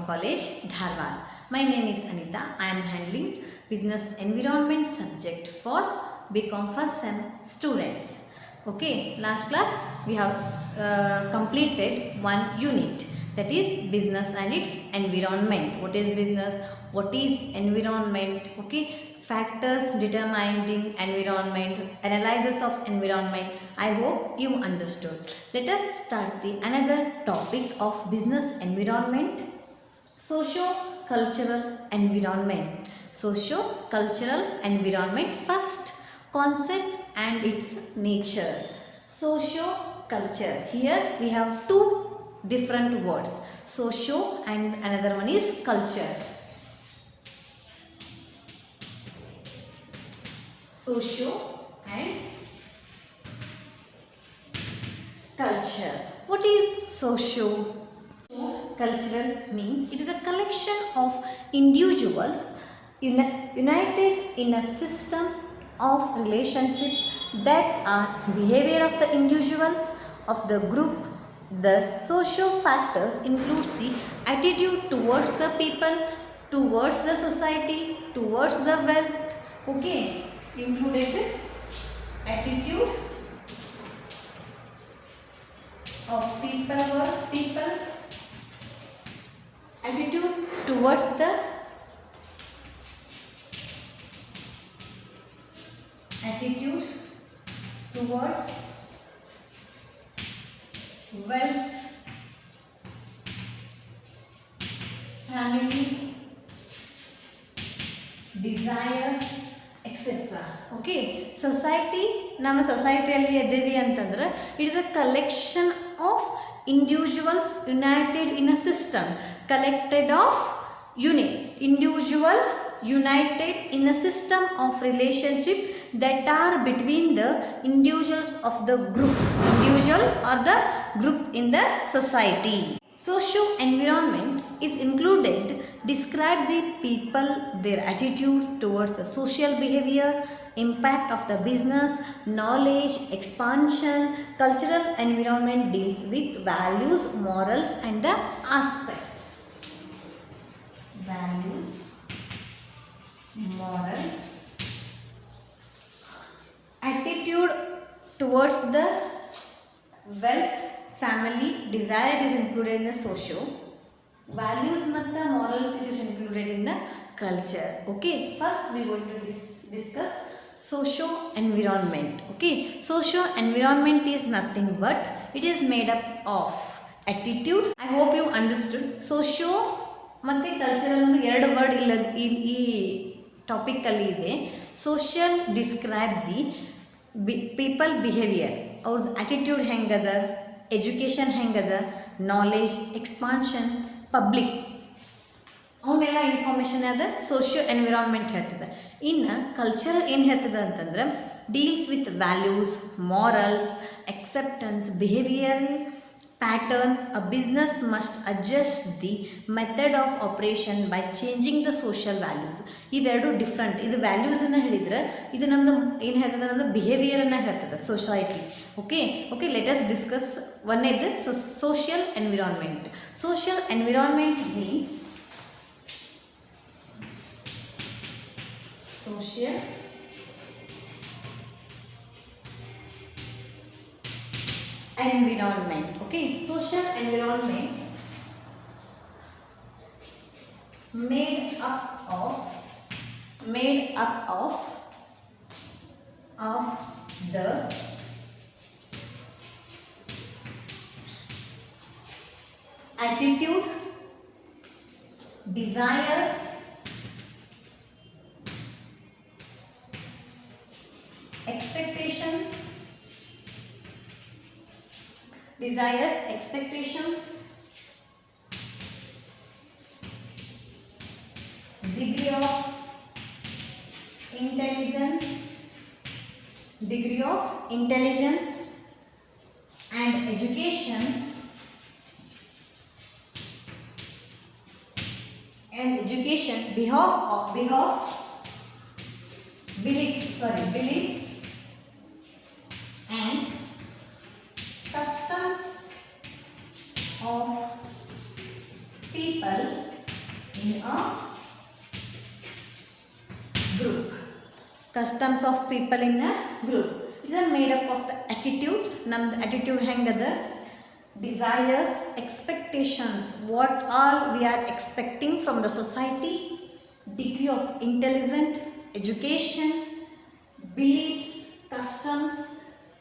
College, Dharwad. My name is Anita. I am handling Business Environment subject for BCom first sem students. Okay, last class we have completed one unit, that is business and its environment. What is business? What is environment? Okay, factors determining environment, analysis of environment. I hope you understood. Let us start the another topic of business environment. Socio-cultural environment. Socio-cultural environment. First concept and its nature. Socio-culture. Here we have two different words, socio and another one is culture. Socio and culture. What is socio-cultural means? It is a collection of individuals united in a system of relationships that are behavior of the individuals of the group. The social factors includes the attitude towards the people, towards the society, towards the wealth. Okay, included attitude of people, attitude towards the wealth, family, desire, etc. Okay, society, ನಮ್ಮ ಸೊಸೈಟಿಯಲ್ಲಿ ಇದ್ದೀವಿ ಅಂತಂದ್ರೆ it is a collection of individuals United in a system, collected of individual united in a system of relationship that are between the individuals of the group, individual or the group in the society. Socio environment is included describe the people, their attitude towards the social behavior, impact of the business, knowledge, expansion. Cultural environment deals with values, morals and the aspects. Values, morals, attitude towards the wealth, family, desire, it is included in the socio. Values ಮತ್ತು morals, it is included in the culture. Okay, first we are going to discuss socio environment. Okay, socio environment is nothing but it is made up of attitude. I hope you understood. Socio ಮತ್ತು cultural ಒಂದು ಎರಡು word ಇಲ್ಲ ಈ ಟಾಪಿಕಲ್ಲಿ ಇದೆ. Social describe the people behaviour, ಅವ್ರದ್ದು attitude ಹೆಂಗದ, education ಹೆಂಗದ, knowledge, expansion, public, ಅವನ್ನೆಲ್ಲ ಇನ್ಫಾರ್ಮೇಷನ್ ಅದ ಸೋಷಿಯೋ ಎನ್ವಿರಾನ್ಮೆಂಟ್ ಹೇಳ್ತದೆ. ಇನ್ನು ಕಲ್ಚರ್ ಏನು ಹೇಳ್ತದೆ ಅಂತಂದ್ರೆ deals with values, morals, acceptance, behaviour pattern. A business must adjust the method of operation by changing the social values. ಇವೆರಡು ಡಿಫ್ರೆಂಟ್. ಇದು ವ್ಯಾಲ್ಯೂಸನ್ನು ಹೇಳಿದರೆ ಇದು ನಮ್ಮದು ಏನು ಹೇಳ್ತದೆ ನಮ್ಮದು ಬಿಹೇವಿಯರನ್ನು ಹೇಳ್ತದೆ society. Okay let us discuss ಒಂದೇದು social environment. Social environment means social environment. Okay, social environment made up of the attitude, desire, expectations, desires, expectations, degree of intelligence and education beliefs and customs of people in a group. Customs of people in a group. It is made up of the attitudes. Namd attitude hengada, desires, expectations, what all we are expecting from the society, degree of intelligence, education, beliefs, customs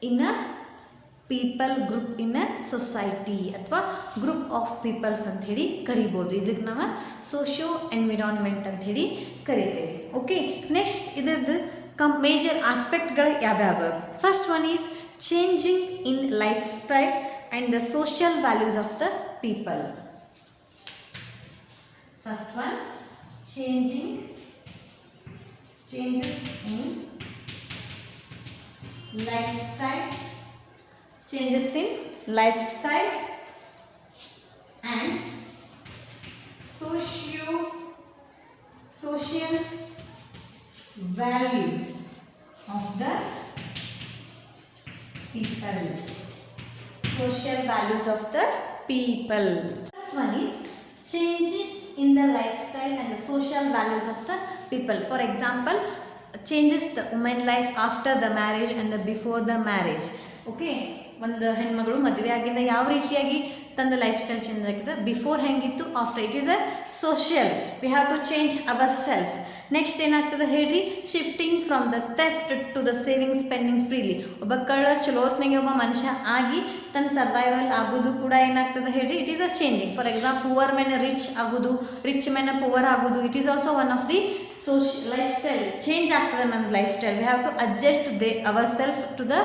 in a people group in a society ಅಥವಾ group of people's ಅಂತ ಹೇಳಿ ಕರಿಬೋದು. ಇದಕ್ಕೆ ನಾವು socio environment ಅಂತ ಹೇಳಿ ಕರಿತೇವೆ. Okay, next ಇದರದ್ದು ಮೇಜರ್ ಆಸ್ಪೆಕ್ಟ್ಗಳು ಯಾವ್ಯಾವ? First one is changing in life style and the social values of the people. First one changes in lifestyle, changes in lifestyle and social values of the people. Social values of the people. First one is changes in the lifestyle and the social values of the people. For example, changes the woman life after the marriage and the before the marriage. Okay, ಒಂದು ಹೆಣ್ಮಗಳು ಮದುವೆ ಆಗಿಂದ ಯಾವ ರೀತಿಯಾಗಿ ತಂದ life style change ಆಗಿದೆ, before ಹೆಂಗಿತ್ತು, after. It is a social. We have to change our self. Next ಏನಾಗ್ತದೆ ಹೇಳ್ರಿ? Shifting from the theft to the saving spending freely. ಒಬ್ಬ ಕಳ್ಳ ಚಲೋತ್ನಾಗೆ ಒಬ್ಬ ಮನುಷ್ಯ ಆಗಿ ತನ್ನ ಸರ್ವೈವಲ್ ಆಗೋದು ಕೂಡ ಏನಾಗ್ತದೆ ಹೇಳ್ರಿ? It is a changing. For example, poor men rich ಆಗೋದು, ರಿಚ್ ಮೆನ್ ಪುವರ್ ಆಗೋದು. It is also one of the life style. Change ಆಗ್ತದೆ ನಮ್ಮ life style. We have to adjust our self to the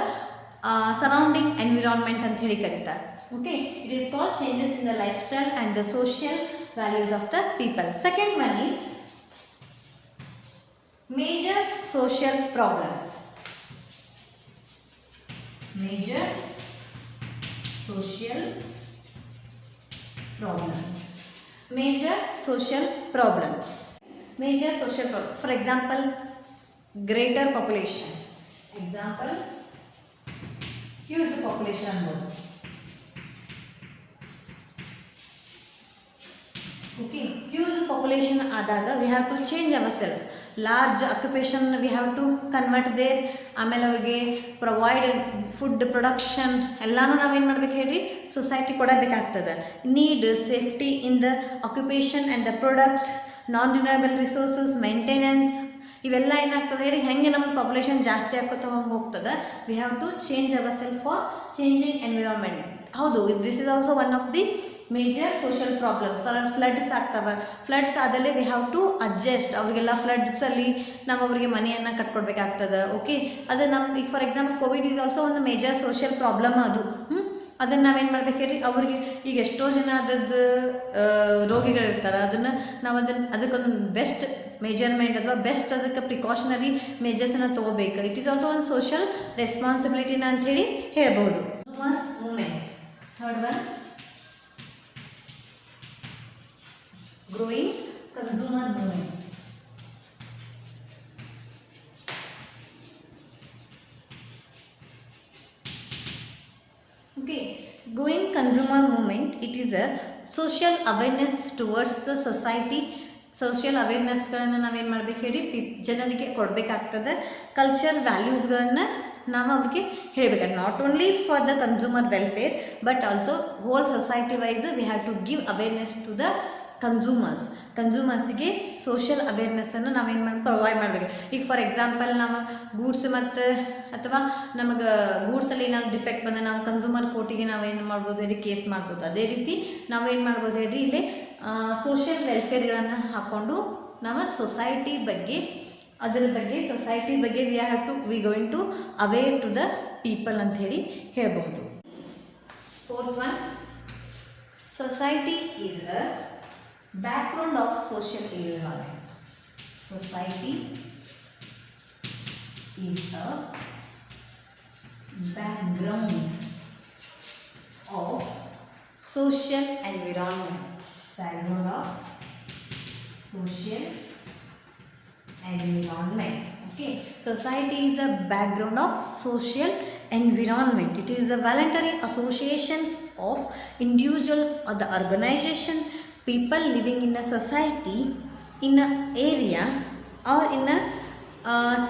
surrounding environment ಅಂತ ಹೇಳಿ ಕರೀತಾರೆ. Okay, it is called changes in the life style and the social values of the people. Second one is major social problems. Major social problems. Major social problems. Major social problem. For example, greater population. Example, huge population ಅನ್ಬೋದು. Okay, huge population ಆದಾಗ we have to change our self. Large occupation we have to convert there. ಆಮೇಲೆ ಅವ್ರಿಗೆ provide food production ಎಲ್ಲನೂ ನಾವೇನು ಮಾಡ್ಬೇಕು ಹೇಳ್ರಿ? Society ಕೊಡಬೇಕಾಗ್ತದೆ. Need safety in the occupation and the products, non renewable resources, maintenance. ಇವೆಲ್ಲ ಏನಾಗ್ತದೆ ಹೇಳಿ? ಹೆಂಗೆ ನಮ್ಮದು ಪಾಪ್ಯುಲೇಷನ್ ಜಾಸ್ತಿ ಆಗ್ಕೋತ ಹೋಗ್ತದೆ. We have to change our self for changing environment. ಹೌದು, this is also one of the major social problems. Floods ಆಗ್ತವೆ. ಫ್ಲಡ್ಸ್ ಆದಲ್ಲೇ ವಿ ಹ್ಯಾವ್ ಟು ಅಡ್ಜಸ್ಟ್. ಅವರಿಗೆಲ್ಲ ಫ್ಲಡ್ಸಲ್ಲಿ ನಾವು ಅವರಿಗೆ ಮನೆಯನ್ನು ಕಟ್ಕೊಡ್ಬೇಕಾಗ್ತದೆ. ಓಕೆ, ಅದು ನಮ್ಮ ಈಗ for example Covid is also ಒಂದು ಮೇಜರ್ ಸೋಷಿಯಲ್ ಪ್ರಾಬ್ಲಮ್. ಅದು ಅದನ್ನು ನಾವೇನು ಮಾಡ್ಬೇಕು ಹೇಳಿ? ಅವ್ರಿಗೆ ಈಗ ಎಷ್ಟೋ ಜನ ಅದದ್ದು ರೋಗಿಗಳಿರ್ತಾರೆ. ನಾವು ಅದಕ್ಕೊಂದು ಬೆಸ್ಟ್ ಮೆಜರ್ಮೆಂಟ್ ಅಥವಾ ಬೆಸ್ಟ್ ಅದಕ್ಕೆ ಪ್ರಿಕಾಷನರಿ ಮೆಜರ್ಸನ್ನು ತೊಗೋಬೇಕು. ಇಟ್ ಈಸ್ ಆಲ್ಸೋ ಒಂದು ಸೋಷಿಯಲ್ ರೆಸ್ಪಾನ್ಸಿಬಿಲಿಟಿನ ಅಂಥೇಳಿ ಹೇಳ್ಬೋದು. Movement. Third one, growing consumer movement. Okay, going consumer movement, it is a social awareness towards the society. Social ಅವೇರ್ನೆಸ್ಗಳನ್ನು ನಾವೇನು ಮಾಡಬೇಕು ಹೇಳಿ? ಜನರಿಗೆ ಕೊಡಬೇಕಾಗ್ತದೆ. ಕಲ್ಚರ್ ವ್ಯಾಲ್ಯೂಸ್ಗಳನ್ನು ನಾವು ಅವ್ರಿಗೆ ಹೇಳಬೇಕು. Not only for the consumer welfare but also whole society wise we have to give awareness to the ಕನ್ಸ್ಯೂಮರ್ಸಿಗೆ ಸೋಷಿಯಲ್ ಅವೇರ್ನೆಸ್ಸನ್ನು ನಾವೇನು ಪ್ರೊವೈಡ್ ಮಾಡಬೇಕು. ಈಗ ಫಾರ್ ಎಕ್ಸಾಂಪಲ್, ನಾವು ಗೂಡ್ಸ್ ಮತ್ತು ಅಥವಾ ನಮಗೆ ಗೂಡ್ಸಲ್ಲಿ ಏನಾದ್ರು ಡಿಫೆಕ್ಟ್ ಬಂದರೆ ನಾವು ಕನ್ಸ್ಯೂಮರ್ ಕೋರ್ಟಿಗೆ ನಾವೇನು ಮಾಡ್ಬೋದು ಹೇಳಿ? ಕೇಸ್ ಮಾಡ್ಬೋದು. ಅದೇ ರೀತಿ ನಾವೇನು ಮಾಡ್ಬೋದು ಹೇಳಿ? ಇಲ್ಲಿ ಸೋಷಿಯಲ್ ವೆಲ್ಫೇರ್ಗಳನ್ನು ಹಾಕ್ಕೊಂಡು ನಾವು ಸೊಸೈಟಿ ಬಗ್ಗೆ we going to aware to the people ಅಂಥೇಳಿ ಹೇಳಬಹುದು. Fourth one, society is the background of social environment. Society is a background of social environment. Background of social environment. Okay, society is a background of social environment. It is a voluntary association of individuals or the organization people living in a society, in a area or in a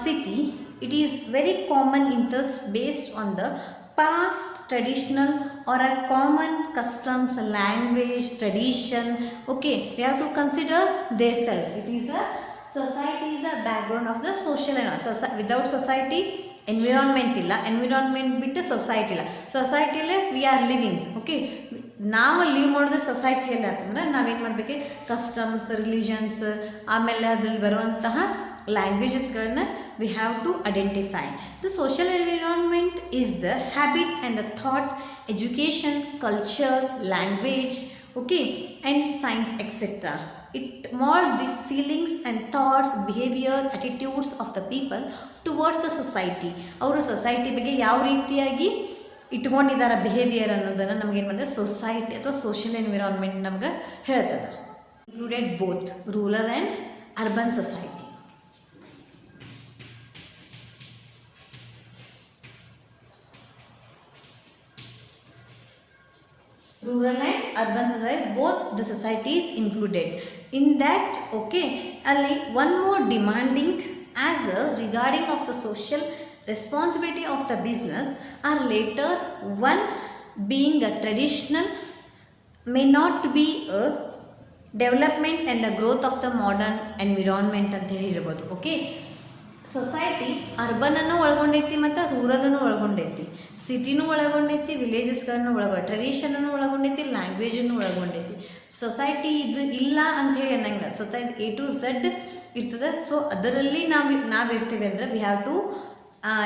city, it is very common interest based on the past traditional or a common customs, language, tradition. Okay, we have to consider their self. It is a society is a background of the social without society environment ಇಲ್ಲ, environment ಬಿಟ್ಟು society ಇಲ್ಲ, ಸೊಸೈಟಿಯಲ್ಲೇ we are living. Okay, ನಾವು leave ಮಾಡೋದು ಸೊಸೈಟಿಯಲ್ಲಿ ಅಂತಂದ್ರೆ ನಾವೇನು ಮಾಡಬೇಕು, customs, religions, ಆಮೇಲೆ ಅದರಲ್ಲಿ ಬರುವಂತಹ ಲ್ಯಾಂಗ್ವೇಜಸ್ಗಳನ್ನ we have to identify. The social environment is the habit and the thought, education, culture, language, okay, and science, etc. It molds the feelings and thoughts, behavior, attitudes of the people towards the society. ಅವರು society ಬಗ್ಗೆ ಯಾವ ರೀತಿಯಾಗಿ ಇಟ್ಕೊಂಡಿದ್ದಾರೆ behaviour ಅನ್ನೋದನ್ನು ನಮಗೇನು ಮಾಡಿದೆ, society ಅಥವಾ social environment ನಮ್ಗೆ ಹೇಳ್ತದೆ. Included both rural and urban society. Rural and urban society, both the societies included in that. Okay, ಅಲ್ಲಿ one more demanding as a regarding of the social responsibility of the business or later one being a traditional may not be a development and the growth of the modern environment ಅಂತ ಹೇಳಿರ್ಬೋದು. Okay, society ಅರ್ಬನನ್ನು ಒಳಗೊಂಡೈತಿ ಮತ್ತು ರೂರಲನ್ನು ಒಳಗೊಂಡೈತಿ, ಸಿಟಿನೂ ಒಳಗೊಂಡೈತಿ, ವಿಲೇಜಸ್ಗಳನ್ನು ಒಳಗೊಂಡು, ಟ್ರೆಡಿಷನನ್ನು ಒಳಗೊಂಡೈತಿ, ಲ್ಯಾಂಗ್ವೇಜನ್ನು ಒಳಗೊಂಡೈತಿ. Society ಇದು ಇಲ್ಲ ಅಂಥೇಳಿ ಅನ್ನಂಗಿಲ್ಲ, society A to Z ಇರ್ತದೆ. So ಅದರಲ್ಲಿ ನಾವು ಇರ್ತೀವಿ ಅಂದರೆ ವಿ ಹ್ಯಾವ್ ಟು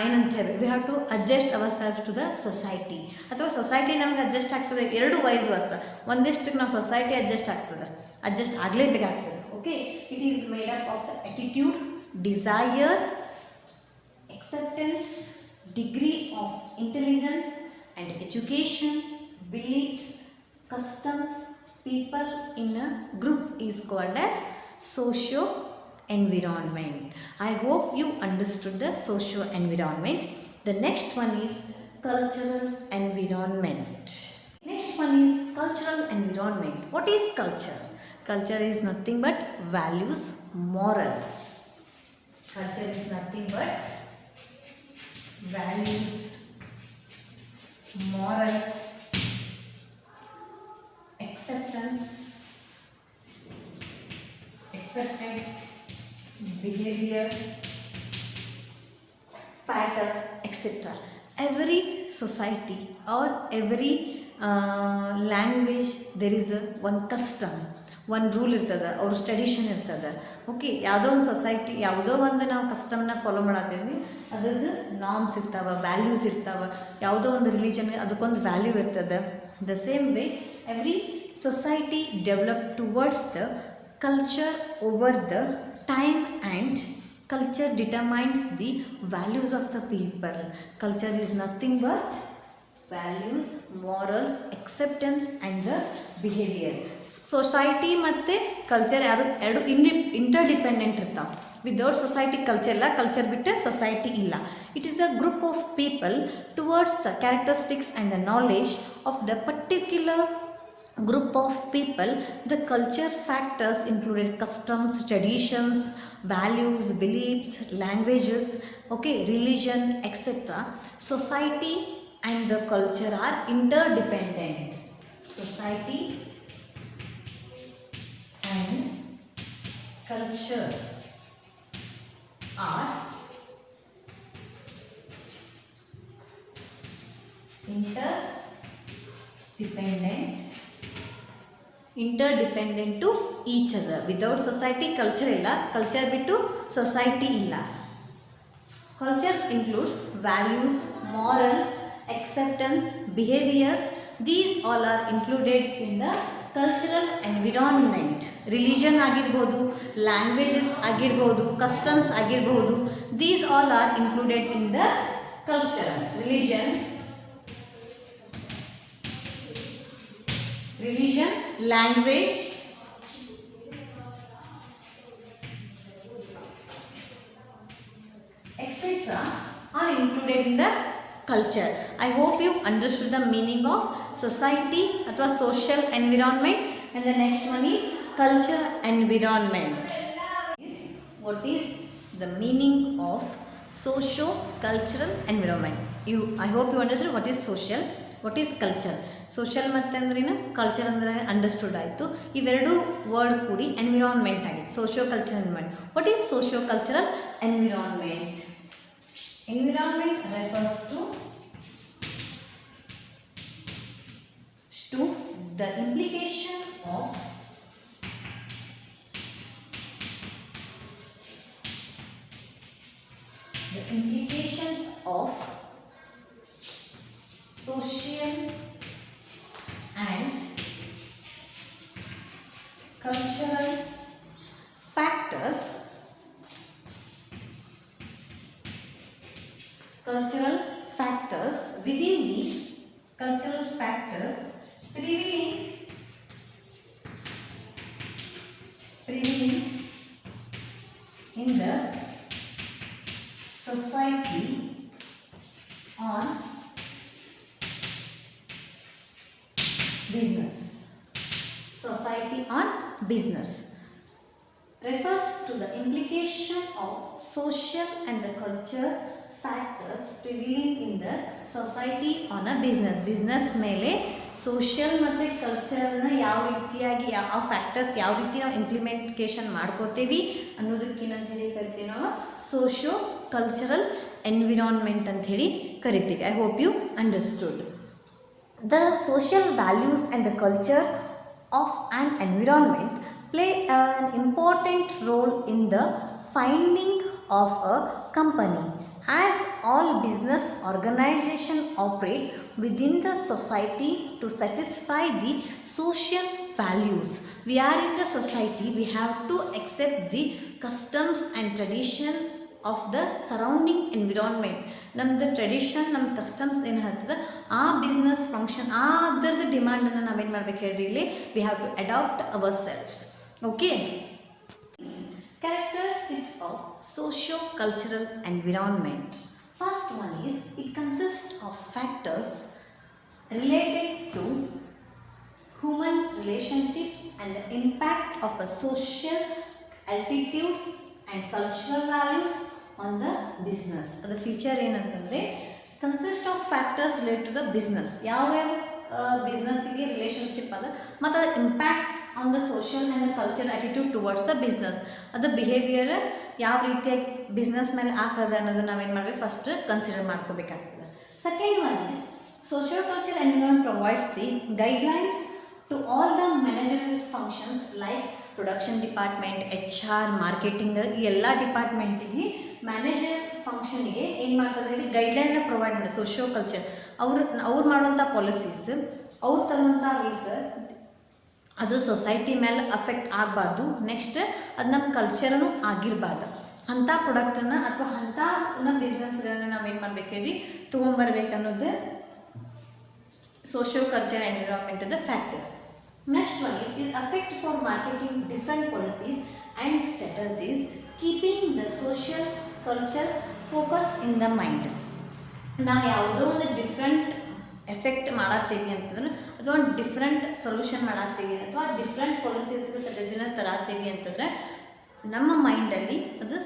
ಏನಂತ ಹೇಳಿ, we have to adjust our self to the society, ಅಥವಾ ಸೊಸೈಟಿ ನಮ್ಗೆ ಅಡ್ಜಸ್ಟ್ ಆಗ್ತದೆ. ಎರಡು ವೈಸ್ ವರ್ಸ, ಒಂದಿಷ್ಟಕ್ಕೆ ನಾವು ಸೊಸೈಟಿ ಅಡ್ಜಸ್ಟ್ ಆಗಲೇಬೇಕಾಗ್ತದೆ. Okay, it is made up of the attitude, desire, acceptance, degree of intelligence and education, beliefs, customs, people in a group is called as socio environment. I hope you understood the socio environment. The next one is cultural environment. Next one is cultural environment. What is culture? Culture is nothing but values, morals. Culture is nothing but values, morals, acceptance, accepted behavior, pattern, etc. Every society or every language there is one custom, ಒಂದು rule ಇರ್ತದೆ, ಅವ್ರ tradition ಇರ್ತದೆ. Okay, ಯಾವುದೋ ಒಂದು society, ಯಾವುದೋ ಒಂದು ನಾವು ಕಸ್ಟಮ್ನ follow ಮಾಡತ್ತೀವಿ, ಅದ್ರದ್ದು ನಾರ್ಮ್ಸ್ ಇರ್ತಾವೆ, ವ್ಯಾಲ್ಯೂಸ್ ಇರ್ತಾವೆ. ಯಾವುದೋ ಒಂದು ರಿಲಿಜನ್ಗೆ ಅದಕ್ಕೊಂದು ವ್ಯಾಲ್ಯೂ ಇರ್ತದೆ. The same way every society develop towards the culture over the time and culture determines the values of the people. Culture is nothing but values, morals, acceptance and the behavior. Society ಮತ್ತು culture ಎರಡು ಇಂಟರ್ಡಿಪೆಂಡೆಂಟ್ ಇರ್ತಾವೆ. Without society culture ಇಲ್ಲ, culture ಬಿಟ್ಟು society ಇಲ್ಲ. It is a group of people towards the characteristics and the knowledge of the particular group of people. The culture factors included customs, traditions, values, beliefs, languages, okay, religion, etc. Society and the culture are interdependent. Society and culture are interdependent to each other. Without society culture illa, culture bittu society illa. Culture includes values, morals, acceptance, behaviors. These all are included in the cultural environment. Religion ಆಗಿರ್ಬೋದು, languages ಆಗಿರ್ಬೋದು, customs ಆಗಿರ್ಬೋದು, these all are included in the culture. Religion, language, etc. are included in the culture. I hope you understood the meaning of society ಅಥವಾ social environment and the next one is culture environment. What is the meaning of socio-cultural environment? I hope you understood what is social, what is culture. Social ಮತ್ತು ಅಂದ್ರೇನು, culture ಅಂದರೆ understood ಆಯಿತು. ಇವೆರಡು word ಕೂಡಿ environment ಆಗಿದೆ, socio cultural environment. What is socio cultural environment? Environment refers to the implication of the implications of social and cultural factors within the cultural factors prevailing in the society on business. Society on business refers to the implication of social and the culture factors prevailing in the society on a business. Business ಮೇಲೆ social ಮತ್ತು ಕಲ್ಚರ್ನ ಯಾವ ರೀತಿಯಾಗಿ ಆ factors ಯಾವ ರೀತಿ ನಾವು implementation ಮಾಡ್ಕೋತೀವಿ ಅನ್ನೋದಕ್ಕೇನಂತ ಹೇಳಿ ಕರಿತೀವಿ ನಾವು ಸೋಷಿಯೋ ಕಲ್ಚರಲ್ ಎನ್ವಿರಾನ್ಮೆಂಟ್ ಅಂತ ಹೇಳಿ ಕರಿತೀವಿ. I hope you understood. The social values and the culture of an environment play an important role in the finding of a company, as all business organizations operate within the society to satisfy the social values. We are in the society, we have to accept the customs and tradition of the surrounding environment. ನಮ್ಮದು tradition, ನಮ್ಮ customs ಏನು ಹೇಳ್ತದೆ ಆ business function ಅದರದ್ದು ಡಿಮ್ಯಾಂಡನ್ನು ನಾವೇನು ಮಾಡ್ಬೇಕು ಹೇಳ್ರಿ, ಇಲ್ಲಿ we have to adapt our selves. Okay, characteristics of socio-cultural environment. First one is, it consists of factors related to human relationships and the impact of a social attitude and cultural values on the business. The feature ಏನಂತಂದರೆ consist of factors related to the business. ಯಾವ್ಯಾವ ಬಿಸ್ನೆಸ್ಸಿಗೆ relationship ಅದ ಮತ್ತು ಅದರ impact on the social and the culture attitude towards the business. ಅದು behaviour ಯಾವ ರೀತಿಯಾಗಿ business ಮೇಲೆ ಆಗ್ತದೆ ಅನ್ನೋದು ನಾವೇನು ಮಾಡಬೇಕು, ಫಸ್ಟ್ ಕನ್ಸಿಡರ್ ಮಾಡ್ಕೋಬೇಕಾಗ್ತದೆ. Second one is socio culture environment provides the guidelines to all the managerial functions like production department, HR, marketing, ಈ ಎಲ್ಲ ಡಿಪಾರ್ಟ್ಮೆಂಟಿಗೆ ಮ್ಯಾನೇಜರ್ ಫಂಕ್ಷನಿಗೆ ಏನು ಮಾಡ್ತದೆ ಹೇಳಿ ಗೈಡ್ಲೈನ್ನ ಪ್ರೊವೈಡ್ ಮಾಡಿ. ಸೋಷಿಯೋ ಕಲ್ಚರ್ ಅವ್ರು ಮಾಡುವಂಥ ಪಾಲಿಸೀಸ್, ಅವ್ರು ತರುವಂಥ ರೂಲ್ಸ್ ಅದು ಸೊಸೈಟಿ ಮೇಲೆ ಅಫೆಕ್ಟ್ ಆಗಬಾರ್ದು. ನೆಕ್ಸ್ಟ್ ಅದು ನಮ್ಮ ಕಲ್ಚರೂ ಆಗಿರಬಾರ್ದು. ಅಂಥ ಪ್ರಾಡಕ್ಟನ್ನು ಅಥವಾ ಅಂಥ ನಮ್ಮ ಬಿಸ್ನೆಸ್ಗಳನ್ನ ನಾವೇನು ಮಾಡ್ಬೇಕು ಹೇಳಿ ತೊಗೊಂಬರ್ಬೇಕು ಅನ್ನೋದು socio culture environment the factors. Next one is effect for marketing different policies and strategies, keeping the social culture focus in the mind. ನಾವು ಯಾವುದೋ ಒಂದು ಡಿಫ್ರೆಂಟ್ ಎಫೆಕ್ಟ್ ಮಾಡತ್ತೀವಿ ಅಂತಂದ್ರೆ ಅಥವಾ ಒಂದು ಡಿಫ್ರೆಂಟ್ ಸೊಲ್ಯೂಷನ್ ಮಾಡತ್ತೀವಿ ಅಥವಾ ಡಿಫ್ರೆಂಟ್ ಪಾಲಿಸೀಸ್ಗೆ ಸ್ಟ್ರಾಟಜಿನ ತರತ್ತೀವಿ ಅಂತಂದರೆ ನಮ್ಮ ಮೈಂಡಲ್ಲಿ ಅದು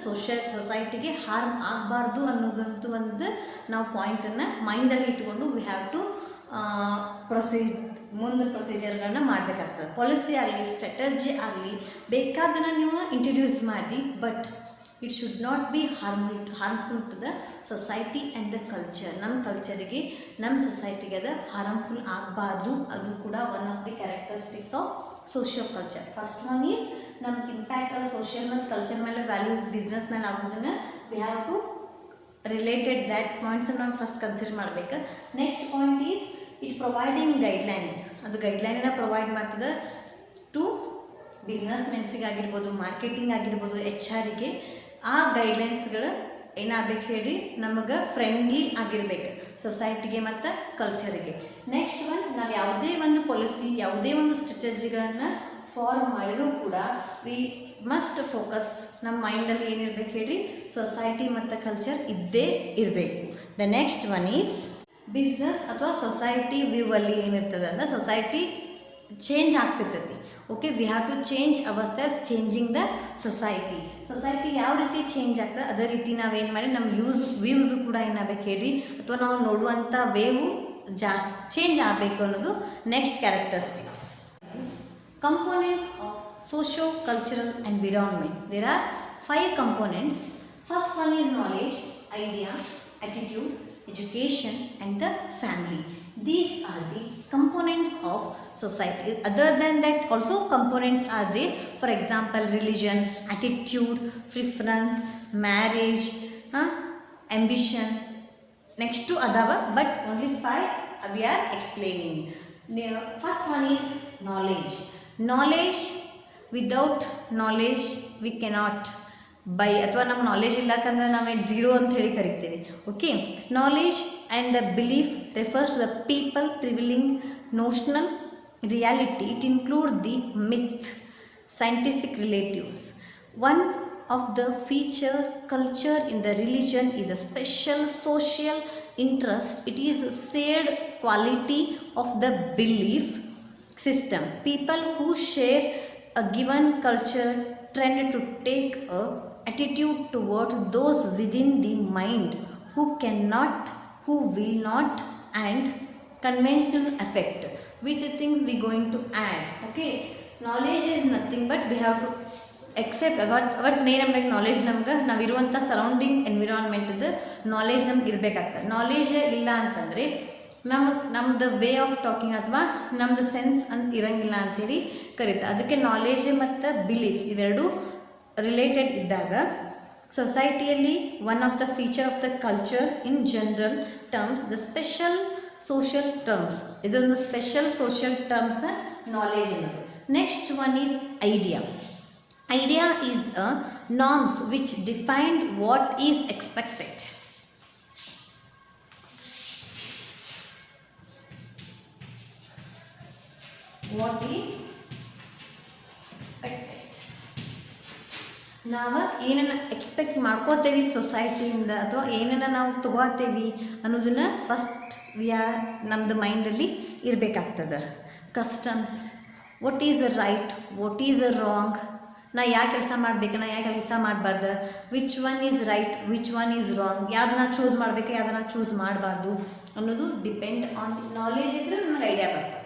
ಸೊಸೈಟಿಗೆ ಹಾರ್ಮ್ ಆಗಬಾರ್ದು ಅನ್ನೋದಂತೂ ಒಂದು ನಾವು ಪಾಯಿಂಟನ್ನು ಮೈಂಡಲ್ಲಿ ಇಟ್ಕೊಂಡು ವಿ ಹ್ಯಾವ್ ಟು ಪ್ರೊಸೀಜರ್ಗಳನ್ನ ಮಾಡಬೇಕಾಗ್ತದೆ. ಪಾಲಿಸಿ ಆಗಲಿ ಸ್ಟ್ರಾಟಜಿ ಆಗಲಿ ಬೇಕಾದನ್ನು ನೀವು ಇಂಟ್ರಡ್ಯೂಸ್ ಮಾಡಿ, but it should not be harmful to the society and the culture. ನಮ್ಮ ಕಲ್ಚರಿಗೆ ನಮ್ಮ ಸೊಸೈಟಿಗೆ ಅದು ಹಾರ್ಮ್ಫುಲ್ ಆಗಬಾರ್ದು. ಅದು ಕೂಡ one of the characteristics of socio culture. First one is ನಮ್ಮ ಇಂಪ್ಯಾಕ್ಟ್ ಅದು ಸೋಷಿಯಲ್ ಮತ್ತು ಕಲ್ಚರ್ ಮೇಲೆ ವ್ಯಾಲ್ಯೂಸ್ ಬಿಸ್ನೆಸ್ ಮೇಲೆ ಆಗೋದನ್ನು we have to related that ಪಾಯಿಂಟ್ಸನ್ನು ನಾವು ಫಸ್ಟ್ ಕನ್ಸಿಡರ್ ಮಾಡಬೇಕು. Next point is it providing guidelines. ಅದು ಗೈಡ್ಲೈನನ್ನು ಪ್ರೊವೈಡ್ ಮಾಡ್ತದೆ ಟು ಬಿಸ್ನೆಸ್ ಮೆನ್ಸಿಗೆ ಆಗಿರ್ಬೋದು, ಮಾರ್ಕೆಟಿಂಗ್ ಆಗಿರ್ಬೋದು, HR-ಗೆ. ಆ ಗೈಡ್ಲೈನ್ಸ್ಗಳು ಏನಾಗಬೇಕು ಹೇಳಿ ನಮಗೆ ಫ್ರೆಂಡ್ಲಿ ಆಗಿರಬೇಕು ಸೊಸೈಟಿಗೆ ಮತ್ತು ಕಲ್ಚರಿಗೆ. ನೆಕ್ಸ್ಟ್ ಒನ್, ನಾವು ಯಾವುದೇ ಒಂದು ಪಾಲಿಸಿ ಯಾವುದೇ ಒಂದು ಸ್ಟ್ರಾಟಜಿಗಳನ್ನು ಫಾರ್ಮ್ ಮಾಡಿದರೂ ಕೂಡ ವಿ ಮಸ್ಟ್ ಫೋಕಸ್ ನಮ್ಮ ಮೈಂಡಲ್ಲಿ ಏನಿರಬೇಕು ಹೇಳಿ ಸೊಸೈಟಿ ಮತ್ತು ಕಲ್ಚರ್ ಇದ್ದೇ ಇರಬೇಕು. The next one is business ಅಥವಾ ಸೊಸೈಟಿ ವ್ಯೂ ಅಲ್ಲಿ ಏನಿರ್ತದೆ ಅಂದರೆ ಸೊಸೈಟಿ ಚೇಂಜ್ ಆಗ್ತಿರ್ತೈತಿ. Okay, we have to change our self, changing the society ಯಾವ ರೀತಿ ಚೇಂಜ್ ಆಗ್ತದೆ ಅದೇ ರೀತಿ ನಾವೇನು ಮಾಡಿ ನಮ್ಮ ವ್ಯೂಸ್ ಕೂಡ ಏನಾಗಬೇಕು ಹೇಳ್ರಿ, ಅಥವಾ ನಾವು ನೋಡುವಂಥ ವೇವು ಜಾಸ್ತಿ ಚೇಂಜ್ ಆಗಬೇಕು ಅನ್ನೋದು next characteristics. Components of socio cultural environment. There are 5 components. First one is knowledge, idea, attitude, education and the family. These are the components of society. Other than that also components are there. For example, religion, attitude, preference, marriage, ambition. Next to adava, but only 5 we are explaining. First one is knowledge. Knowledge, without knowledge we cannot buy, ಅಥವಾ ನಮ್ಮ knowledge ಇಲ್ಲಕಂದ್ರೆ ನಾವೇ zero ಅಂತ ಹೇಳಿ ಕರಿತೀವಿ. Okay, knowledge and the belief refers to the people prevailing notional reality. It include the myth, scientific relatives. One of the feature culture in the religion is a special social interest. It is the shared quality of the belief system. People who share a given culture tend to take a attitude toward those within the mind who cannot, who will not, and conventional effect. Which things we going to add? Okay, knowledge is nothing but we have to accept what ನಮಗೆ knowledge ನಮ್ಗೆ ನಾವಿರುವಂಥ surrounding ಎನ್ವಿರಾನ್ಮೆಂಟ್ದು knowledge ನಮ್ಗೆ ಇರಬೇಕಾಗ್ತದೆ. Knowledge ಇಲ್ಲ ಅಂತಂದರೆ ನಮ್ಮದು way of talking ಅಥವಾ ನಮ್ಮದು sense ಅಂತ ಇರೋಂಗಿಲ್ಲ ಅಂಥೇಳಿ ಕರೀತಾರೆ. ಅದಕ್ಕೆ ನಾಲೆಜ್ ಮತ್ತು ಬಿಲೀಫ್ಸ್ ಇವೆರಡು ರಿಲೇಟೆಡ್ ಇದ್ದಾಗ ಸೊಸೈಟಿಯಲ್ಲಿ one of the feature of the culture in general terms, the special social terms. ಇದೊಂದು ಸ್ಪೆಷಲ್ ಸೋಷಿಯಲ್ ಟರ್ಮ್ಸ್ ನಾಲೆಜ್ ಅನ್ನೋದು. Next one is idea. Idea is a norms which define what is expected. What is expected. ನಾವು ಏನನ್ನ expect ಮಾಡ್ಕೋತೇವಿ ಸೊಸೈಟಿಯಿಂದ ಅಥವಾ ಏನನ್ನ ನಾವು ತಗೋತೇವಿ ಅನ್ನೋದನ್ನ first ನಮ್ಮದು ಮೈಂಡಲ್ಲಿ ಇರಬೇಕಾಗ್ತದೆ. Customs, what is a right, what is a wrong, ನಾ ಯಾವ ಕೆಲಸ ಮಾಡಬೇಕು, ನಾ ಯಾವ ಕೆಲಸ ಮಾಡಬಾರ್ದು, which one is right, which one is wrong, ಯಾವುದನ್ನ ಚೂಸ್ ಮಾಡಬೇಕು, ಯಾವುದನ್ನ ಚೂಸ್ ಮಾಡಬಾರ್ದು ಅನ್ನೋದು ಡಿಪೆಂಡ್ ಆನ್ ನಾಲೆಜ್ ಇದ್ದರೆ ನಮಗೆ ಐಡಿಯಾ ಬರ್ತದೆ.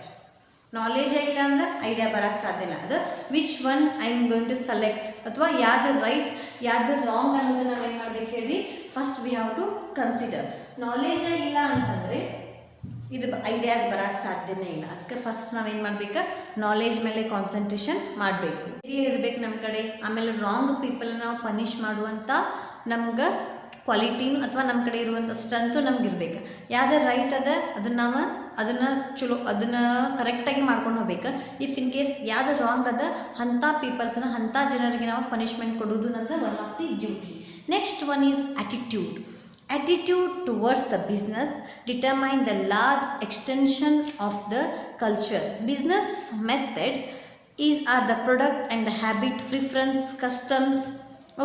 ನಾಲೆಜ್ ಇಲ್ಲ ಅಂದ್ರೆ ಐಡಿಯಾ ಬರೋಕ್ಕೆ ಸಾಧ್ಯ ಇಲ್ಲ. ಅದು which one I am going to select ಅಥವಾ ಯಾವ್ದು ರೈಟ್ ಯಾವ್ದು ರಾಂಗ್ ಅನ್ನೋದನ್ನ ನಾವೇನು ಮಾಡಬೇಕು ಹೇಳಿ first we have to consider. ನಾಲೆಜೇ ಇಲ್ಲ ಅಂತಂದರೆ ಇದು ಐಡಿಯಾಸ್ ಬರೋಕ್ಕೆ ಸಾಧ್ಯನೇ ಇಲ್ಲ. ಅದಕ್ಕೆ ಫಸ್ಟ್ ನಾವೇನು ಮಾಡಬೇಕು, ನಾಲೆಜ್ ಮೇಲೆ ಕಾನ್ಸಂಟ್ರೇಷನ್ ಮಾಡಬೇಕು, ಇರಬೇಕು ನಮ್ಮ ಕಡೆ. ಆಮೇಲೆ ರಾಂಗ್ ಪೀಪಲ್ ನಾವು ಪನಿಷ್ ಮಾಡುವಂಥ ನಮ್ಗೆ ಕ್ವಾಲಿಟಿನೂ ಅಥವಾ ನಮ್ಮ ಕಡೆ ಇರುವಂಥ ಸ್ಟ್ರೆಂತು ನಮ್ಗೆ ಇರಬೇಕು. ಯಾವ್ದು ರೈಟ್ ಅದ ಅದನ್ನು ಚಲೋ ಅದನ್ನು ಕರೆಕ್ಟಾಗಿ ಮಾಡ್ಕೊಂಡು ಹೋಗ್ಬೇಕು. ಇಫ್ ಇನ್ ಕೇಸ್ ಯಾವ್ದು ರಾಂಗ್ ಅದ ಅಂಥ ಪೀಪಲ್ಸನ್ನ ಅಂಥ ಜನರಿಗೆ ನಾವು ಪನಿಷ್ಮೆಂಟ್ ಕೊಡೋದು ನನ್ನದು one of the duty. Next one is attitude. Attitude towards the business determine the large extension of the culture. Business method are the product and the habit, preference, customs.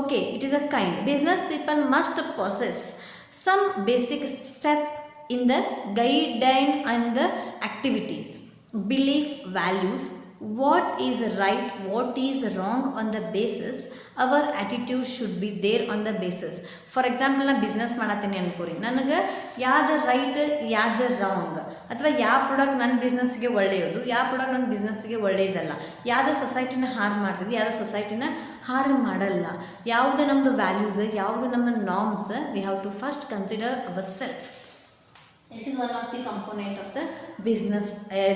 Okay, it is a kind. Business people must possess some basic step in the guideline and the activities, belief, values, what is right, what is wrong on the basis. Our attitude should be there on the basis. For example ನಾನು business ಮಾಡತ್ತೀನಿ ಅನ್ಕೋರಿ, ನನಗೆ ಯಾವ್ದು right ಯಾವ್ದು wrong ಅಥವಾ ಯಾವ product ನನ್ನ ಬಿಸ್ನೆಸ್ಗೆ ಒಳ್ಳೆಯದು, ಯಾವ product ನನ್ನ ಬಿಸ್ನೆಸ್ಗೆ ಒಳ್ಳೆಯದಲ್ಲ, ಯಾವುದೇ ಸೊಸೈಟಿನ ಹಾರ್ಮ್ ಮಾಡ್ತದೆ, ಯಾವುದೇ ಸೊಸೈಟಿನ ಹಾರ್ಮ್ ಮಾಡಲ್ಲ, ಯಾವುದು ನಮ್ಮದು ವ್ಯಾಲ್ಯೂಸ್, ಯಾವುದು ನಮ್ಮ norms, we have to first consider our self. This is one of the component of the business,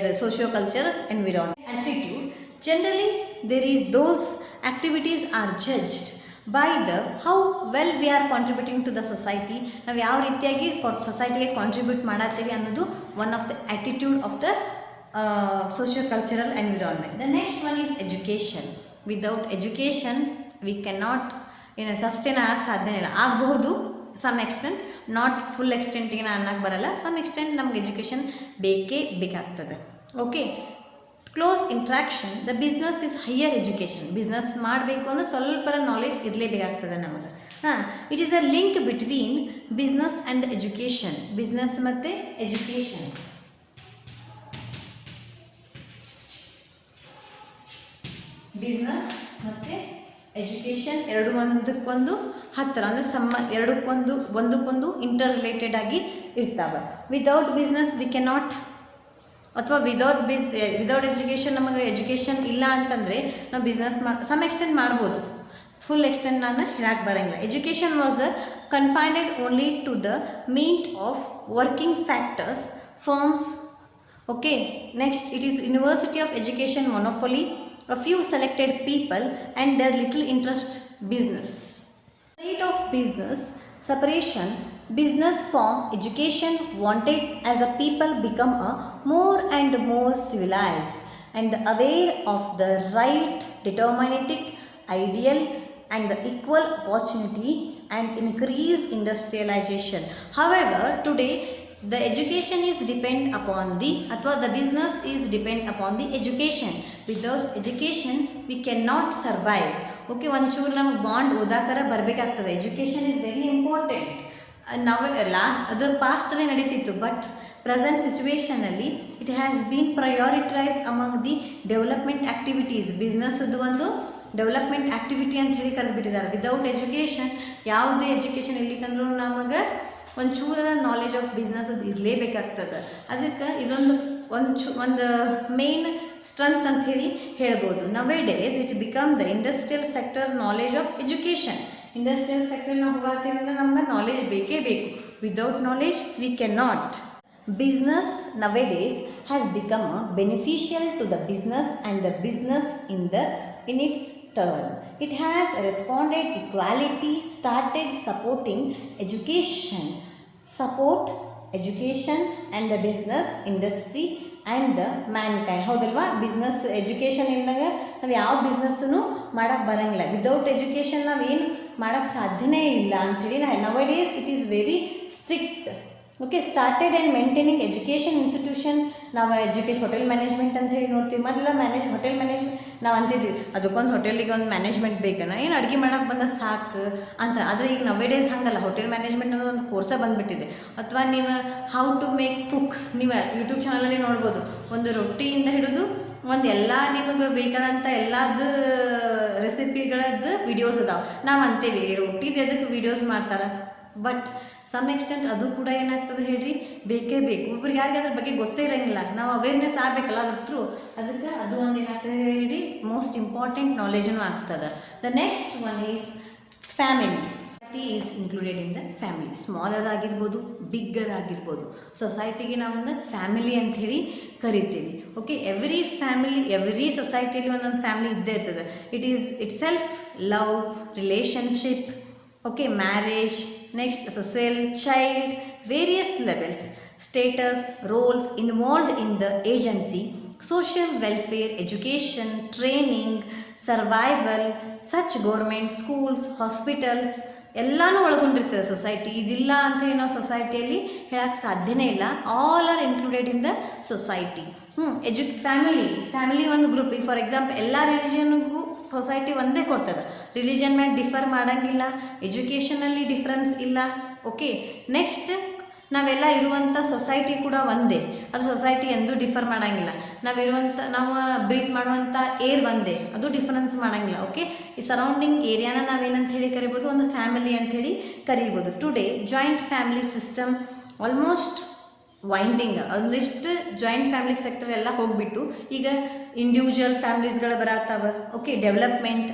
the socio-cultural environment. Attitude. Generally, there is those activities are judged by the how well we are contributing to the society. ನಾವು ಯಾವ ರೀತಿಯಾಗಿ ಸೊಸೈಟಿಗೆ contribute ಮಾಡತ್ತೀವಿ ಅನ್ನೋದು one of the attitude of the socio-cultural environment. The next one is education. Without education, we cannot sustain ಆಗಕ್ಕೆ ಸಾಧ್ಯನೇ ಇಲ್ಲ. ಆಗಬಹುದು some extent, not full ಎಕ್ಸ್ಟೆಂಟಿಗೆ ನಾನು ಅನ್ನಕ್ಕೆ ಬರಲ್ಲ. ಸಮ್ ಎಕ್ಸ್ಟೆಂಟ್ ನಮ್ಗೆ ಎಜುಕೇಷನ್ ಬೇಕೇ ಬೇಕಾಗ್ತದೆ. Okay, close interaction. The business is higher education. Business ಮಾಡಬೇಕು ಅಂದರೆ ಸ್ವಲ್ಪ ನಾಲೆಜ್ ಇರಲೇಬೇಕಾಗ್ತದೆ ನಮಗೆ. It is a link between business and education. Business ಮತ್ತು ಎಜುಕೇಷನ್. ಬಿಸ್ನೆಸ್ ಮತ್ತು ಎಜುಕೇಷನ್ ಎರಡು ಒಂದಕ್ಕೊಂದು ಹತ್ತಿರ ಅಂದರೆ ಒಂದಕ್ಕೊಂದು ಇಂಟರ್ ರಿಲೇಟೆಡ್ ಆಗಿ ಇರ್ತಾವೆ. Without business V can not, ಅಥವಾ ವಿದೌಟ್ ಎಜುಕೇಷನ್, ನಮಗೆ ಎಜುಕೇಷನ್ ಇಲ್ಲ ಅಂತಂದರೆ ನಾವು ಬಿಸ್ನೆಸ್ ಸಮ್ ಎಕ್ಸ್ಟೆಂಟ್ ಮಾಡ್ಬೋದು, ಫುಲ್ ಎಕ್ಸ್ಟೆಂಟ್ ನಾನು ಹೇಳಕ್ಕೆ ಬರೋಂಗಿಲ್ಲ. Education was confined only to the meet of working factors firms. Okay, next it is University of Education monopoly, a few selected people and their little interest business. Rate of business separation, business from education wanted as a people become a more and more civilized and aware of the right deterministic ideal and the equal opportunity and increase industrialization. However, today the education is depend upon the business is depend upon the education. Without education we cannot survive. Okay, ಒಂಚೂರು ನಮಗೆ ಬಾಂಡ್ ಓದಾಕರ ಬರಬೇಕಾಗ್ತದೆ. Education is very important. ಅದು ಪಾಸ್ಟಲ್ಲಿ ನಡೀತಿತ್ತು, but present ಸಿಚುವೇಷನಲ್ಲಿ it has been prioritise among the development activities. ಬಿಸ್ನೆಸ್ದು ಒಂದು ಡೆವಲಪ್ಮೆಂಟ್ ಆ್ಯಕ್ಟಿವಿಟಿ ಅಂತ ಹೇಳಿ ಕರೆದುಬಿಟ್ಟಿದ್ದಾರೆ. ವಿದೌಟ್ ಎಜುಕೇಷನ್, ಯಾವುದೇ ಎಜುಕೇಷನ್ ಇರ್ಲಿಕ್ಕಂದ್ರೂ ನಮಗೆ ಒಂಚೂರ ನಾಲೆಜ್ ಆಫ್ ಬಿಸ್ನೆಸ್ ಅದು ಇರಲೇಬೇಕಾಗ್ತದೆ. ಅದಕ್ಕೆ ಇದೊಂದು ಒಂದು ಮೇನ್ ಸ್ಟ್ರೆಂತ್ ಅಂತ ಹೇಳಿ ಹೇಳ್ಬೋದು. Nowadays it become the industrial sector knowledge of education. Industrial sector ನಾವು ಹೋಗ್ತೀವಿ ಅಂದರೆ ನಮ್ಗೆ ನಾಲೆಜ್ ಬೇಕೇ ಬೇಕು. Without knowledge we can not. Business nowadays has become beneficial to the business and the business in its turn. It has responded equality, started supporting education, support education and the business industry and the mankind. ಹೌದಲ್ವಾ? Business education ಇದ್ದಾಗ ನಾವು ಯಾವ ಬಿಸ್ನೆಸ್ಸನ್ನು ಮಾಡೋಕ್ಕೆ ಬರೋಂಗಿಲ್ಲ. Without education ನಾವೇನು ಮಾಡೋಕ್ಕೆ ಸಾಧ್ಯನೇ ಇಲ್ಲ ಅಂಥೇಳಿ nowadays it is very strict. Okay, started and maintaining education institution. ನಾವು ಹೋಟೆಲ್ ಮ್ಯಾನೇಜ್ಮೆಂಟ್ ಅಂತ ಹೇಳಿ ನೋಡ್ತೀವಿ. ಮೊದಲ ಹೋಟೆಲ್ ಮ್ಯಾನೇಜ್ಮೆಂಟ್ ನಾವು ಅಂತಿದ್ವಿ, ಅದಕ್ಕೊಂದು ಹೋಟೆಲಿಗೆ ಒಂದು ಮ್ಯಾನೇಜ್ಮೆಂಟ್ ಬೇಕನ, ಏನು ಅಡುಗೆ ಮಾಡೋಕ್ಕೆ ಬಂದ ಸಾಕು ಅಂತ. ಆದರೆ ಈಗ ನವೇಡೇಸ್ ಹಾಗಲ್ಲ. ಹೋಟೆಲ್ ಮ್ಯಾನೇಜ್ಮೆಂಟ್ ಅನ್ನೋದು ಒಂದು ಕೋರ್ಸೇ ಬಂದುಬಿಟ್ಟಿದೆ. ಅಥವಾ ನೀವು ಹೌ ಟು ಮೇಕ್ ಕುಕ್, ನೀವು ಯೂಟ್ಯೂಬ್ ಚಾನಲಲ್ಲಿ ನೋಡ್ಬೋದು. ಒಂದು ರೊಟ್ಟಿಯಿಂದ ಹಿಡಿದು ಒಂದು ಎಲ್ಲ ನಿಮಗೆ ಬೇಕಾದಂಥ ಎಲ್ಲದು ರೆಸಿಪಿಗಳದ್ದು ವಿಡಿಯೋಸ್ ಅದಾವೆ. ನಾವು ಅಂತೀವಿ ರೊಟ್ಟಿದು ಅದಕ್ಕೆ ವೀಡಿಯೋಸ್ ಮಾಡ್ತಾರೆ, ಬಟ್ ಸಮ್ ಎಕ್ಸ್ಟೆಂಟ್ ಅದು ಕೂಡ ಏನಾಗ್ತದೆ ಹೇಳ್ರಿ, ಬೇಕೇ ಬೇಕು. ಒಬ್ರಿಗೆ ಯಾರಿಗೆ ಅದ್ರ ಬಗ್ಗೆ ಗೊತ್ತೇ ಇರೋಂಗಿಲ್ಲ, ನಾವು ಅವೇರ್ನೆಸ್ ಆಗಬೇಕಲ್ಲ ಅದ್ರ ಥ್ರೂ. ಅದಕ್ಕೆ ಅದು ಒಂದು ಏನಾಗ್ತದೆ ಹೇಳ್ರಿ, ಮೋಸ್ಟ್ ಇಂಪಾರ್ಟೆಂಟ್ ನಾಲೆಜೂ ಆಗ್ತದೆ. The next one is family. Is included in the family. Small ಅದಾಗಿರ್ಬೋದು, ಬಿಗ್ ಅದಾಗಿರ್ಬೋದು. ಸೊಸೈಟಿಗೆ ನಾವೊಂದು ಫ್ಯಾಮಿಲಿ ಅಂಥೇಳಿ ಕರಿತೀವಿ. ಓಕೆ, ಎವ್ರಿ ಸೊಸೈಟಿಯಲ್ಲಿ ಒಂದೊಂದು ಫ್ಯಾಮಿಲಿ ಇದ್ದೇ ಇರ್ತದೆ. It self love, relationship, okay, marriage, next social, child, various levels, status, roles involved in the agency, social welfare, education, training, survival, such government, schools, hospitals ಎಲ್ಲನೂ ಒಳಗೊಂಡಿರ್ತದೆ ಸೊಸೈಟಿ. ಇದಿಲ್ಲ ಅಂಥೇಳಿ ನಾವು ಸೊಸೈಟಿಯಲ್ಲಿ ಹೇಳಕ್ಕೆ ಸಾಧ್ಯನೇ ಇಲ್ಲ. All are included in the society. Family ಒಂದು group. ಈಗ ಫಾರ್ ಎಕ್ಸಾಂಪಲ್ ಎಲ್ಲ ರಿಲಿಜನ್ಗೂ ಸೊಸೈಟಿ ಒಂದೇ ಕೊಡ್ತದೆ. ರಿಲಿಜನ್ ಮೇಲೆ ಡಿಫರ್ ಮಾಡೋಂಗಿಲ್ಲ, ಎಜುಕೇಷನಲ್ಲಿ ಡಿಫ್ರೆನ್ಸ್ ಇಲ್ಲ. ಓಕೆ, ನೆಕ್ಸ್ಟ್ ನಾವೆಲ್ಲ ಇರುವಂಥ ಸೊಸೈಟಿ ಕೂಡ ಒಂದೇ. ಅದು ಸೊಸೈಟಿ ಎಂದೂ ಡಿಫರ್ ಮಾಡೋಂಗಿಲ್ಲ. ನಾವು ಬ್ರೀತ್ ಮಾಡುವಂಥ ಏರ್ ಒಂದೇ, ಅದು ಡಿಫರೆನ್ಸ್ ಮಾಡೋಂಗಿಲ್ಲ. ಓಕೆ, ಈ ಸರೌಂಡಿಂಗ್ ಏರಿಯಾನ ನಾವೇನಂತ ಹೇಳಿ ಕರಿಬೋದು, ಒಂದು ಫ್ಯಾಮಿಲಿ ಅಂಥೇಳಿ ಕರಿಬೋದು. Today joint family system almost winding. ಒಂದಿಷ್ಟು ಜಾಯಿಂಟ್ ಫ್ಯಾಮಿಲಿ ಸೆಕ್ಟರ್ ಎಲ್ಲ ಹೋಗಿಬಿಟ್ಟು ಈಗ ಇಂಡಿವಿಜುವಲ್ ಫ್ಯಾಮಿಲೀಸ್ಗಳು ಬರತ್ತವ. ಓಕೆ, ಡೆವಲಪ್ಮೆಂಟ್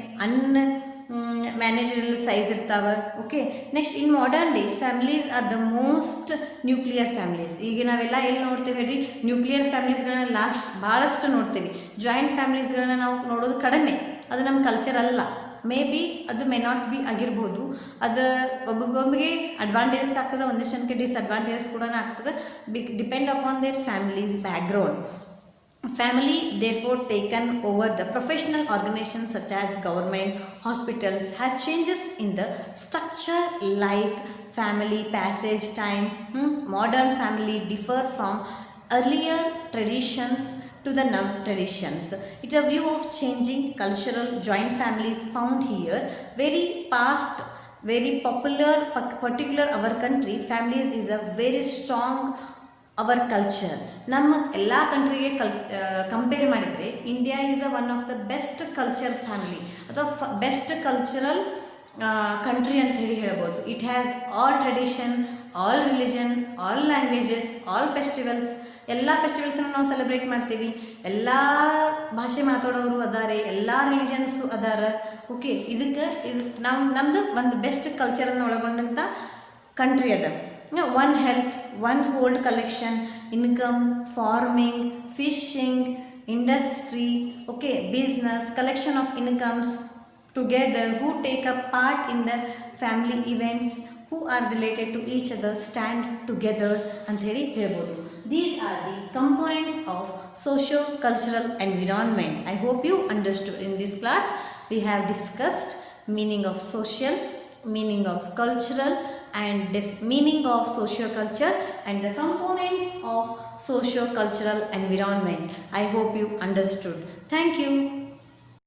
ಮ್ಯಾನೇಜರಲ್ ಸೈಜ್ ಇರ್ತಾವೆ. Okay, next in modern days families are the most nuclear families. ಈಗ ನಾವೆಲ್ಲ ಎಲ್ಲಿ ನೋಡ್ತೇವೆ ಹೇಳ್ರಿ, ನ್ಯೂಕ್ಲಿಯರ್ ಫ್ಯಾಮಿಲೀಸ್ಗಳನ್ನ ಭಾಳಷ್ಟು ನೋಡ್ತೀವಿ. ಜಾಯಿಂಟ್ ಫ್ಯಾಮಿಲೀಸ್ಗಳನ್ನ ನಾವು ನೋಡೋದು ಕಡಿಮೆ. ಅದು ನಮ್ಮ ಕಲ್ಚರ್ ಅಲ್ಲ. ಮೇ ಬಿ ಅದು ಮೇ ನಾಟ್ ಬಿ ಆಗಿರ್ಬೋದು. ಅದು ಒಬ್ಬೊಬ್ಬರಿಗೆ ಅಡ್ವಾಂಟೇಜಸ್ ಆಗ್ತದೆ, ಒಂದಿಷ್ಟು ಜನಕ್ಕೆ ಡಿಸ್ಅಡ್ವಾಂಟೇಜಸ್ ಕೂಡ ಆಗ್ತದೆ. Depend upon their families background. Family therefore taken over the professional organizations such as government, hospitals has changes in the structure like family passage time. Modern family differ from earlier traditions to the now traditions. It's a view of changing cultural joint families found here. Very past, very popular, particular our country families is a very strong our culture. ನಮ್ಮ ಎಲ್ಲ ಕಂಟ್ರಿಗೆ compare ಮಾಡಿದರೆ India is one of the best culture family ಅಥವಾ best cultural country ಅಂತ ಹೇಳಿ ಹೇಳ್ಬೋದು. It has all tradition, all religion, all languages, all festivals. ಎಲ್ಲ ಫೆಸ್ಟಿವಲ್ಸನ್ನು ನಾವು celebrate ಮಾಡ್ತೀವಿ. ಎಲ್ಲ ಭಾಷೆ ಮಾತಾಡೋರು ಅದಾರೆ, ಎಲ್ಲ ರಿಲಿಜನ್ಸು ಅದಾರ. ಓಕೆ, ಇದಕ್ಕೆ ನಮ್ಮದು ಒಂದು ಬೆಸ್ಟ್ ಕಲ್ಚರನ್ನು ಒಳಗೊಂಡಂಥ ಕಂಟ್ರಿ ಅದ. One health, one hold collection, income, farming, fishing, industry, okay, business, collection of incomes together, who take a part in the family events, who are related to each other, stand together ಅಂತ ಹೇಳಿ ಹೇಳ್ಬೋದು. These are the components of socio-cultural environment. I hope you understood. In this class we have discussed meaning of social, meaning of cultural, and meaning of socio-culture and the components of socio-cultural environment. I hope you understood. Thank you.